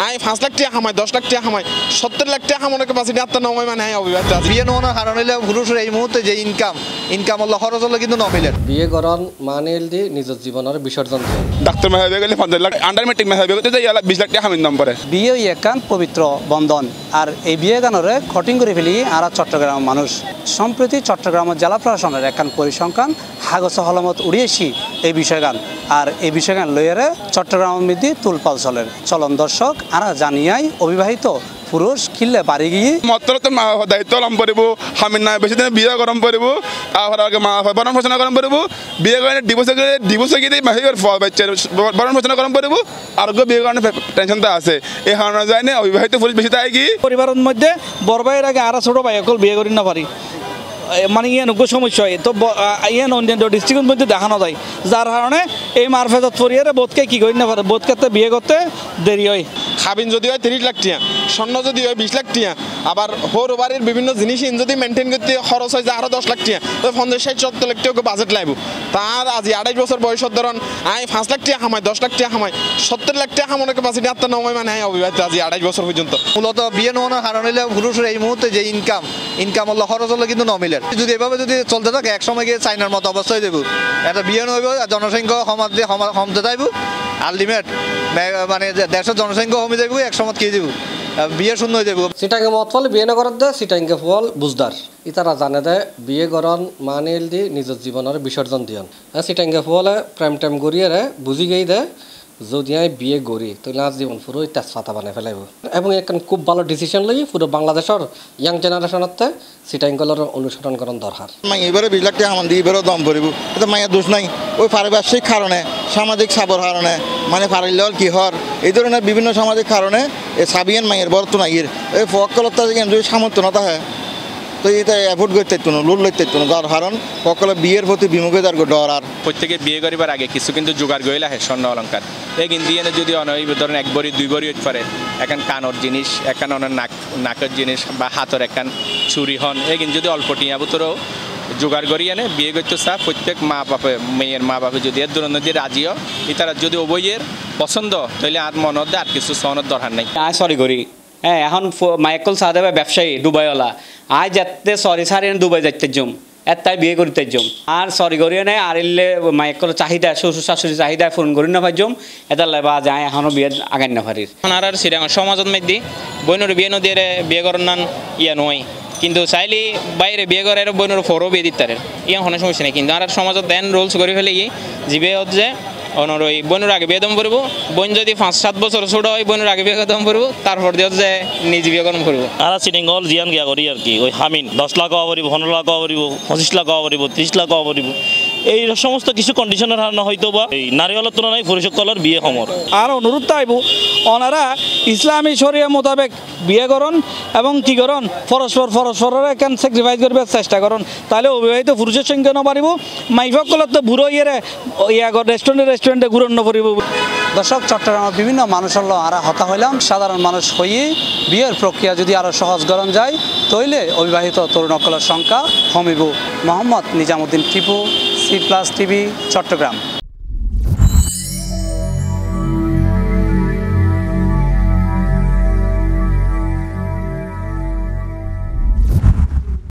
I 5 lakh টাকা কামাই 10 লাখ টাকা কামাই 70 লাখ টাকা কামানোর ক্যাপাসিটি আপনার নয় মানে অবিবাহিত আছে। বিয়ে নোয়ানোর হারণ হইলে পুরুষের এই মুহূর্তে যে ইনকাম হলো খরচ হলো কিন্তু নমিলেন। বিয়ে করন মানে দি নিজের জীবনের বিসর্জন দিয়ে ডাক্তার মেহাবে গেলে 50 লাখ আন্ডার মেট্রিক মেহাবে গেলে 20 লাখ টাকা হামিন নম্বরে বিয়ে একান পবিত্র বন্ধন আর এই বিয়ে গানরে খটিং করে ফেলি আর চট্টগ্রাম মানুষ সম্প্রতি চট্টগ্রাম জেলা প্রশাসনের একান পরিসংখ্যান হাগস হলামত উড়িয়েছি এই বিষয় গান আর এই বিষয় গান লইয়ারে চট্টগ্রাম মধ্যে তুলপাল চলের চলন দর্শক আর জানিয়াই অবিবাহিত পুরুষ কিনলে বাড়ি গিয়ে মাত্র তো মা দায়িত্ব লম পড়ব হামিন না বেশি দিন বিয়ে গরম পড়ব আর আগে মা বরণ পোষণ গরম পড়ব বিয়ে করে ডিভোর্স গিয়ে মাহির বাচ্চার বরণ পোষণ গরম পড়ব আর বিয়ে করার টেনশনটা আছে এই হারানো যায় না অবিবাহিত পুরুষ বেশি তাই কি পরিবারের মধ্যে বড় ভাইয়ের আগে আর ছোট ভাই অকল বিয়ে করি না পারি মানে ইয়ে সমস্যা হয় তো ইয়ে অন্যান্য ডিস্ট্রিক্টের মধ্যে দেখানো যায় যার কারণে এই মারফেজত পরিয়ারে বোধকে কী করি না পারে বোধ করতে বিয়ে করতে দেরি হয়। খাবিন যদি হয় 30 লাখ টাকা স্বর্ণ যদি হয় 20 লাখ টাকা আবার হোর বাড়ির বিভিন্ন জিনিস যদি মেনটেন করতে খরচ হয় যে আরও 10 লাখ টাকা তো 50-60 লাখ টাকা বাজেট লাগবে তার আজি 28 বছর বয়সের ধরন আই 5 লাখ টাকা কামাই 10 লাখ টাকা কামাই 70 লাখ টাকা কামানোর ক্যাপাসিটি আপনার নয় মানে অবিবাহিত আজি 28 বছর পর্যন্ত। মূলত বিয়ে নোয়ানোর হারণ হইলে পুরুষের এই মুহূর্তে যে ইনকাম হলো খরচ হলো কিন্তু নমিলেন। যদি এভাবে যদি চলতে থাকে একসময় গিয়ে চাইনার মতো অবস্থায় দেবো একটা বিয়ে নইব জনসংখ্যা কমতে যাইব আলটিমেট মানে দেশের জনসংখ্যা কমে যাইব একসময় কি যাব বিয়ে শূন্য হয়ে যাব। সিটাঙ্গে মত ফল বিয়ে না করার দে সিটাঙ্গে ফল বুঝদার ইতারা জানে দে বিয়ে করন মানে দি নিজের জীবনের বিসর্জন দিয়ন সিটাঙ্গে ফলে প্রেম টেম গড়িয়ে বুঝি গেই দে যদি আমি বিয়ে করি তাহলে আজ জীবন পুরো তেজপাতা বানাই ফেলাইব এবং এখন খুব ভালো ডিসিশন লই পুরো বাংলাদেশের ইয়াং জেনারেশনতে সিটাঙ্গলের অনুসরণ করার দরকার। মাই এবারে 20 লাখ টাকা আমার দিয়ে এবারও দম পড়ব এটা মায়ের দোষ নাই ওই পারিপার্শ্বিক কারণে সামাজিক চাপের কারণে মানে পারিল কি হর এই ধরনের বিভিন্ন সামাজিক কারণে এই সাবিয়ান মায়ের বর্তমান আইয়ের এই ফকলতা যদি সামর্থ্য না থাকে তো এটা অ্যাভয়েড করতে ইতো না লোড লইতে ইতো না যার কারণ সকলে বিয়ের প্রতি বিমুখে যার ডর আর প্রত্যেকে বিয়ে করিবার আগে কিছু কিন্তু জোগাড় গইলে আহে স্বর্ণ অলঙ্কার এই কিন্তু এনে যদি অনয় ধরেন 1 ভরি 2 ভরি হইতে পারে একান কানর জিনিস একান অনেক নাকের জিনিস বা হাতের একান ছুরি হন এই কিন্তু যদি অল্প টিয়া বুতরও জোগাড় করি এনে বিয়ে করতে চা প্রত্যেক মা বাপে মেয়ের মা বাপে যদি এর ধরনের দিয়ে রাজিও ইতারা যদি উভয়ের পছন্দ তাহলে আর মনত আর কিছু সহনের দরকার নাই। সরি করি হ্যাঁ এখন মাইকেল সাদেবা ব্যবসায়ী দুবাইওয়ালা আজ যাতে সরি সারি দুবাই যাইতে জম এতাই বিয়ে করতে জম আর সরি করিও নাই আর এলে মাইকেল চাহিদা শ্বশুর শাশুড়ি চাহিদা ফোন করি না ভাইজম এটা লেবা যায় এখনও বিয়ে আগাই না পারি আর সিরাঙ্গা সমাজত মধ্যে বইনের বিয়ে নদী বিয়ে করার নান ইয়া নয় কিন্তু চাইলে বাইরে বিয়ে করার বইনের ফোরও বিয়ে দিতে ইয়া কোনো সমস্যা নেই কিন্তু আর সমাজত দেন রুলস করে ফেলে গিয়ে জিবে যে অনর ওই বোনের আগে বিয়ে দম করব বোন যদি 5-7 বছর ছোট হয় বোনের আগে বিয়ে দম করব তারপর দিয়ে যে নিজে বিয়ে করম করব আর সিটিংল জিয়ান গিয়া করি আর কি ওই হামিন 10 লাখ হওয়া পারিব 15 লাখ হওয়া পারিব 25 লাখ হওয়া পারিব 30 লাখ হওয়া পারিব এই সমস্ত কিছু কন্ডিশনের হার না হয়তো বা এই নারীওয়ালার তুলনায় পুরুষকলার বিয়ে সমর আর অনুরোধ তাইব ওনারা ইসলামী শরিয়া মোতাবেক বিয়ে করন এবং কি করন পরস্পরের এখান স্যাক্রিফাইস করবে চেষ্টা করন তাহলে অবিবাহিত পুরুষের সংখ্যা না পারিব মাইফকলত তো বুড়ো ইয়া রেস্টুরেন্টে ঘুরন না পারিব। দর্শক চট্টগ্রামের বিভিন্ন মানুষ হলো আর হতা হইলাম সাধারণ মানুষ হয়ে বিয়ের প্রক্রিয়া যদি আরও সহজ করা যায় তৈলে অবিবাহিত তরুণকলের সংখ্যা কমিব। Mohammad Nizamuddin Tipu C+ TV Chittagong.